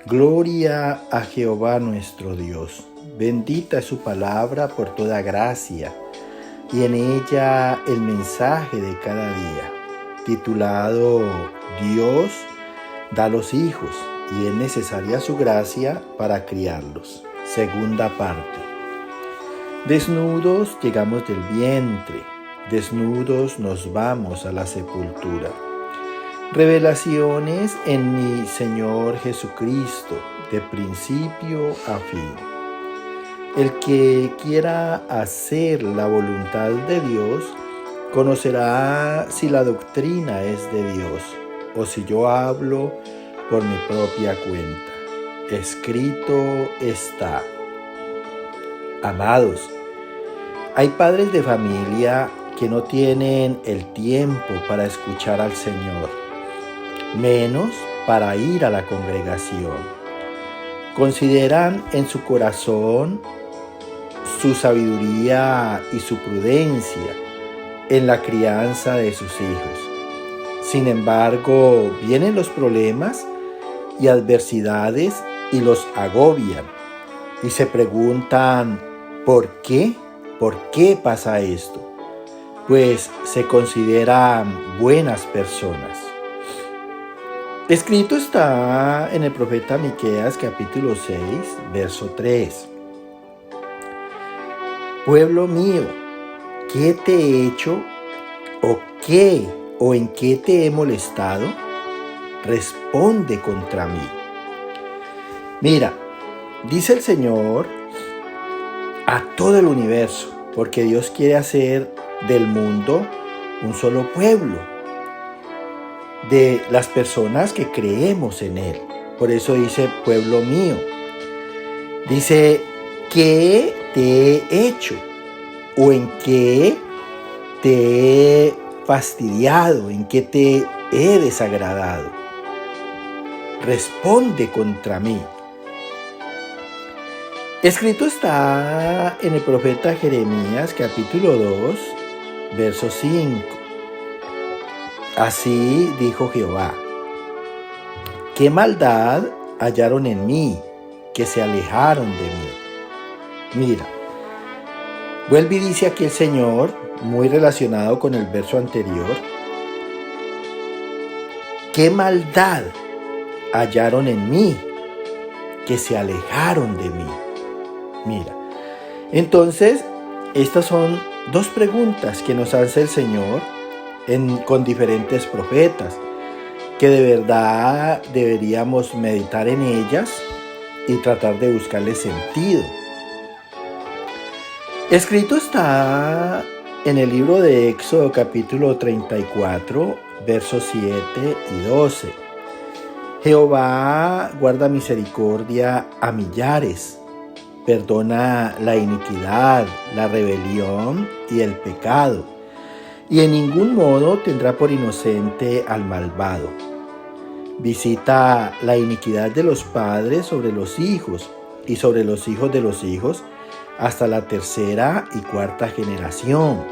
Gloria a Jehová nuestro Dios. Bendita es su palabra por toda gracia, y en ella el mensaje de cada día, titulado Dios da los hijos, y es necesaria su gracia para criarlos. Segunda parte. Desnudos llegamos del vientre, desnudos nos vamos a la sepultura. Revelaciones en mi Señor Jesucristo, de principio a fin. El que quiera hacer la voluntad de Dios, conocerá si la doctrina es de Dios, o si yo hablo por mi propia cuenta. Escrito está. Amados, hay padres de familia que no tienen el tiempo para escuchar al Señor, menos para ir a la congregación. Consideran en su corazón su sabiduría y su prudencia en la crianza de sus hijos. Sin embargo, vienen los problemas y adversidades y los agobian y se preguntan ¿por qué? ¿Por qué pasa esto? Pues se consideran buenas personas. Escrito está en el profeta Miqueas capítulo 6, verso 3. Pueblo mío, ¿qué te he hecho? ¿O en qué te he molestado? Responde contra mí. Mira, dice el Señor a todo el universo, porque Dios quiere hacer del mundo un solo pueblo, de las personas que creemos en Él. Por eso dice, pueblo mío. Dice, ¿qué te he hecho? ¿O en qué te he fastidiado? ¿En qué te he desagradado? Responde contra mí. Escrito está en el profeta Jeremías capítulo 2, verso 5. Así dijo Jehová: ¿qué maldad hallaron en mí, que se alejaron de mí? Mira, vuelve y dice aquí el Señor, muy relacionado con el verso anterior: ¿qué maldad hallaron en mí, que se alejaron de mí? Mira, entonces estas son dos preguntas que nos hace el Señor con diferentes profetas, que de verdad deberíamos meditar en ellas y tratar de buscarle sentido. Escrito está en el libro de Éxodo capítulo 34, versos 7 y 12. Jehová guarda misericordia a millares, perdona la iniquidad, la rebelión y el pecado, y en ningún modo tendrá por inocente al malvado. Visita la iniquidad de los padres sobre los hijos y sobre los hijos de los hijos hasta la tercera y cuarta generación.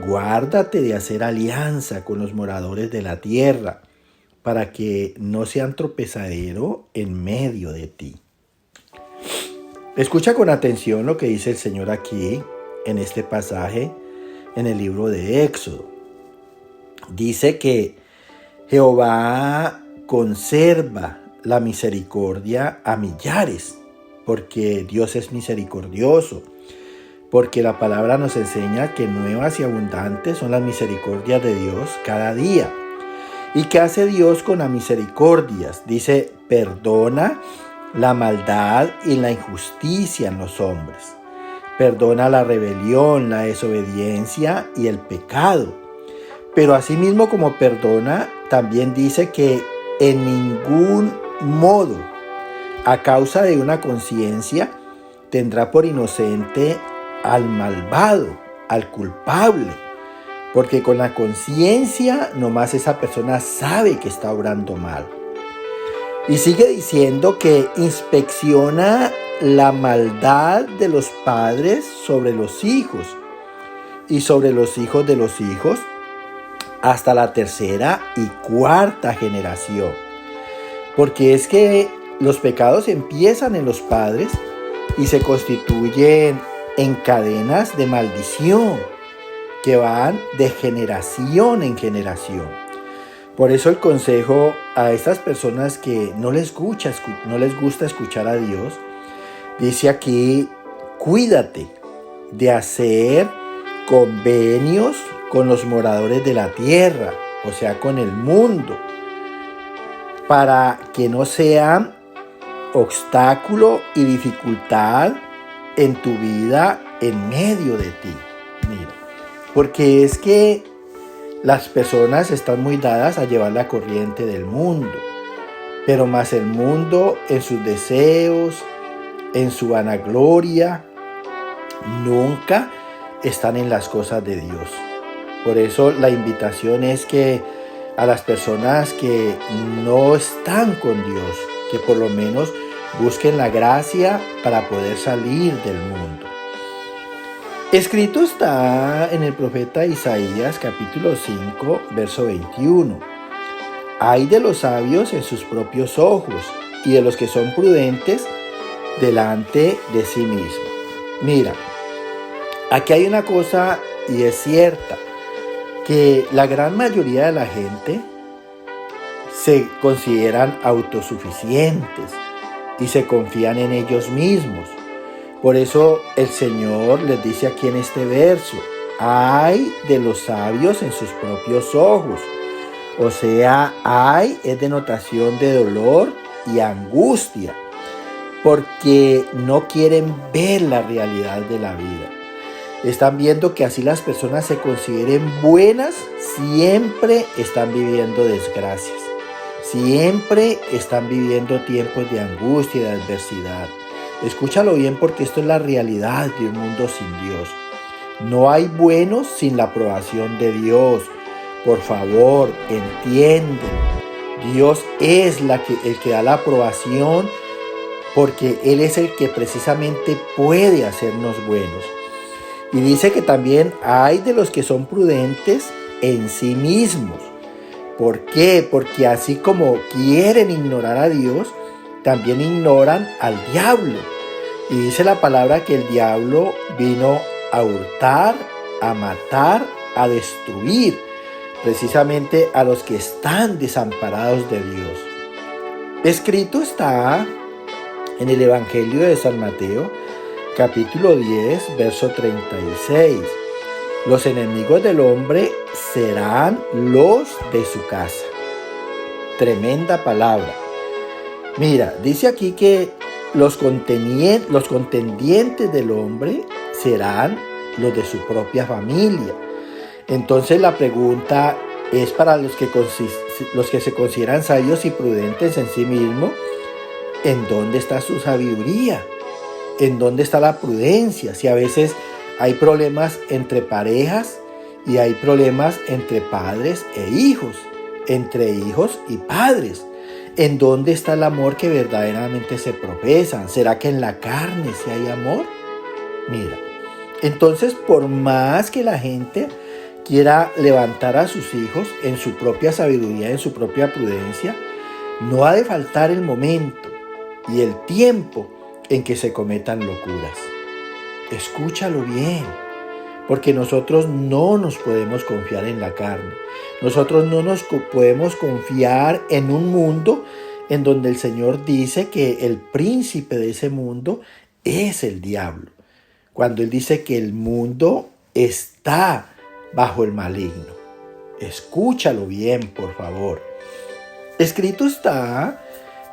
Guárdate de hacer alianza con los moradores de la tierra, para que no sean tropezadero en medio de ti. Escucha con atención lo que dice el Señor aquí en este pasaje en el libro de Éxodo. Dice que Jehová conserva la misericordia a millares, porque Dios es misericordioso, porque la palabra nos enseña que nuevas y abundantes son las misericordias de Dios cada día. ¿Y qué hace Dios con las misericordias? Dice, perdona la maldad y la injusticia en los hombres. Perdona la rebelión, la desobediencia y el pecado. Pero asimismo como perdona, también dice que en ningún modo, a causa de una conciencia, tendrá por inocente al malvado, al culpable. Porque con la conciencia nomás esa persona sabe que está obrando mal. Y sigue diciendo que inspecciona la maldad de los padres sobre los hijos y sobre los hijos de los hijos hasta la tercera y cuarta generación. Porque es que los pecados empiezan en los padres y se constituyen en cadenas de maldición que van de generación en generación. Por eso el consejo a estas personas que no les gusta escuchar a Dios, dice aquí: cuídate de hacer convenios con los moradores de la tierra, o sea, con el mundo, para que no sean obstáculo y dificultad en tu vida en medio de ti. Mira, porque es que las personas están muy dadas a llevar la corriente del mundo, pero más el mundo en sus deseos, en su vanagloria, nunca están en las cosas de Dios. Por eso la invitación es que a las personas que no están con Dios, que por lo menos busquen la gracia para poder salir del mundo. Escrito está en el profeta Isaías capítulo 5, verso 21. Ay de los sabios en sus propios ojos y de los que son prudentes delante de sí mismos. Mira, aquí hay una cosa y es cierta, que la gran mayoría de la gente se consideran autosuficientes y se confían en ellos mismos. Por eso el Señor les dice aquí en este verso: ay de los sabios en sus propios ojos. O sea, ay es denotación de dolor y angustia, porque no quieren ver la realidad de la vida. Están viendo que así las personas se consideren buenas, siempre están viviendo desgracias. Siempre están viviendo tiempos de angustia y de adversidad. Escúchalo bien, porque esto es la realidad de un mundo sin Dios. No hay buenos sin la aprobación de Dios. Por favor, entienden. Dios es el que da la aprobación, porque Él es el que precisamente puede hacernos buenos. Y dice que también hay de los que son prudentes en sí mismos. ¿Por qué? Porque así como quieren ignorar a Dios, también ignoran al diablo. Y dice la palabra que el diablo vino a hurtar, a matar, a destruir, precisamente a los que están desamparados de Dios. Escrito está en el Evangelio de San Mateo, capítulo 10, verso 36. Los enemigos del hombre serán los de su casa. Tremenda palabra. Mira, dice aquí que los contendientes del hombre serán los de su propia familia. Entonces la pregunta es para los que se consideran sabios y prudentes en sí mismos: ¿en dónde está su sabiduría? ¿En dónde está la prudencia? Si a veces hay problemas entre parejas y hay problemas entre padres e hijos, entre hijos y padres. ¿En dónde está el amor que verdaderamente se profesa? ¿Será que en la carne sí hay amor? Mira, entonces por más que la gente quiera levantar a sus hijos en su propia sabiduría, en su propia prudencia, no ha de faltar el momento y el tiempo en que se cometan locuras. Escúchalo bien, porque nosotros no nos podemos confiar en la carne. Nosotros no nos podemos confiar en un mundo en donde el Señor dice que el príncipe de ese mundo es el diablo. Cuando Él dice que el mundo está bajo el maligno. Escúchalo bien, por favor. Escrito está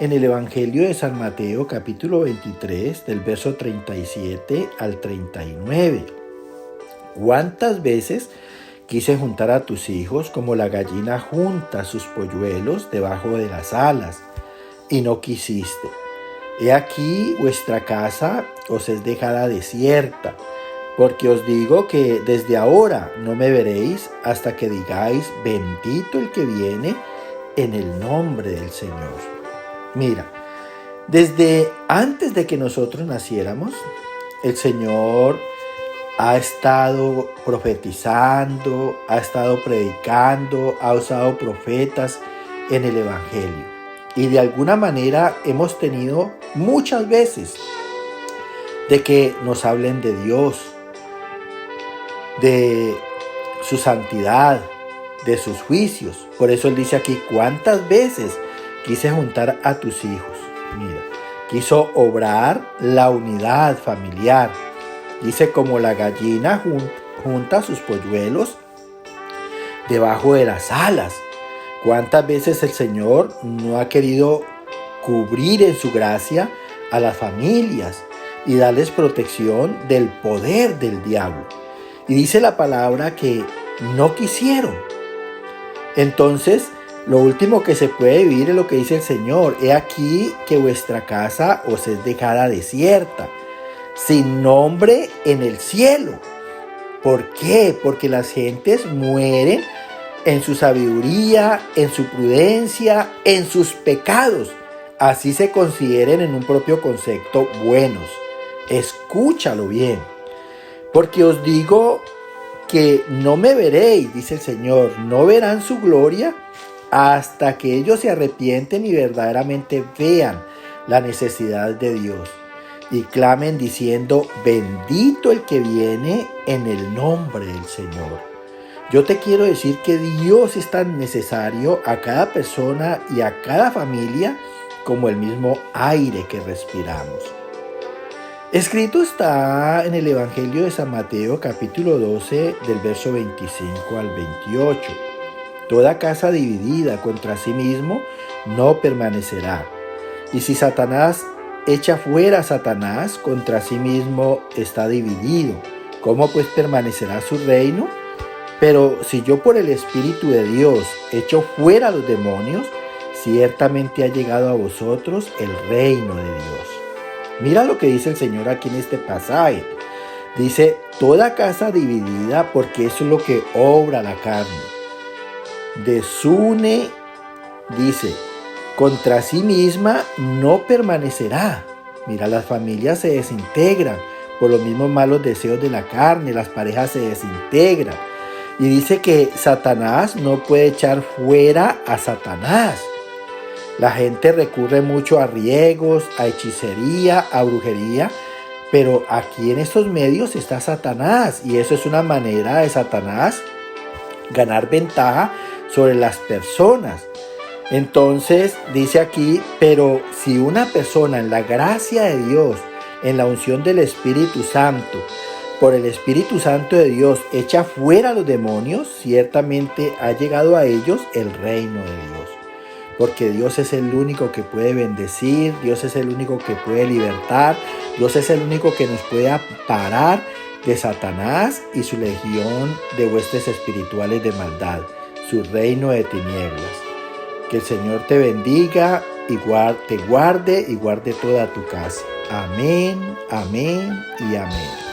en el Evangelio de San Mateo, capítulo 23, del verso 37 al 39. ¿Cuántas veces quise juntar a tus hijos como la gallina junta sus polluelos debajo de las alas, y no quisiste? He aquí vuestra casa os es dejada desierta, porque os digo que desde ahora no me veréis hasta que digáis: bendito el que viene en el nombre del Señor. Mira, desde antes de que nosotros naciéramos, el Señor ha estado profetizando, ha estado predicando, ha usado profetas en el Evangelio. Y de alguna manera hemos tenido muchas veces de que nos hablen de Dios, de su santidad, de sus juicios. Por eso Él dice aquí, ¿cuántas veces quise juntar a tus hijos? Mira, quiso obrar la unidad familiar. Dice, como la gallina junta sus polluelos debajo de las alas. ¿Cuántas veces el Señor no ha querido cubrir en su gracia a las familias y darles protección del poder del diablo? Y dice la palabra que no quisieron. Entonces, lo último que se puede vivir es lo que dice el Señor. He aquí que vuestra casa os es dejada desierta, sin nombre en el cielo. ¿Por qué? Porque las gentes mueren en su sabiduría, en su prudencia, en sus pecados. Así se consideren en un propio concepto buenos. Escúchalo bien. Porque os digo que no me veréis, dice el Señor, no verán su gloria hasta que ellos se arrepienten y verdaderamente vean la necesidad de Dios y clamen diciendo, bendito el que viene en el nombre del Señor. Yo te quiero decir que Dios es tan necesario a cada persona y a cada familia como el mismo aire que respiramos. Escrito está en el Evangelio de San Mateo, capítulo 12, del verso 25 al 28. Toda casa dividida contra sí mismo no permanecerá. Y si Satanás echa fuera a Satanás, contra sí mismo está dividido. ¿Cómo pues permanecerá su reino? Pero si yo por el Espíritu de Dios echo fuera a los demonios, ciertamente ha llegado a vosotros el reino de Dios. Mira lo que dice el Señor aquí en este pasaje. Dice, toda casa dividida, porque eso es lo que obra la carne. Desune, dice, contra sí misma no permanecerá. Mira, las familias se desintegran por los mismos malos deseos de la carne, las parejas se desintegran. Y dice que Satanás no puede echar fuera a Satanás. La gente recurre mucho a riegos, a hechicería, a brujería, pero aquí en estos medios está Satanás y eso es una manera de Satanás ganar ventaja sobre las personas. Entonces dice aquí, pero si una persona en la gracia de Dios, en la unción del Espíritu Santo, por el Espíritu Santo de Dios echa fuera a los demonios, ciertamente ha llegado a ellos el reino de Dios. Porque Dios es el único que puede bendecir, Dios es el único que puede libertar, Dios es el único que nos puede amparar de Satanás y su legión de huestes espirituales de maldad, su reino de tinieblas. Que el Señor te bendiga y te guarde y guarde toda tu casa. Amén, amén y amén.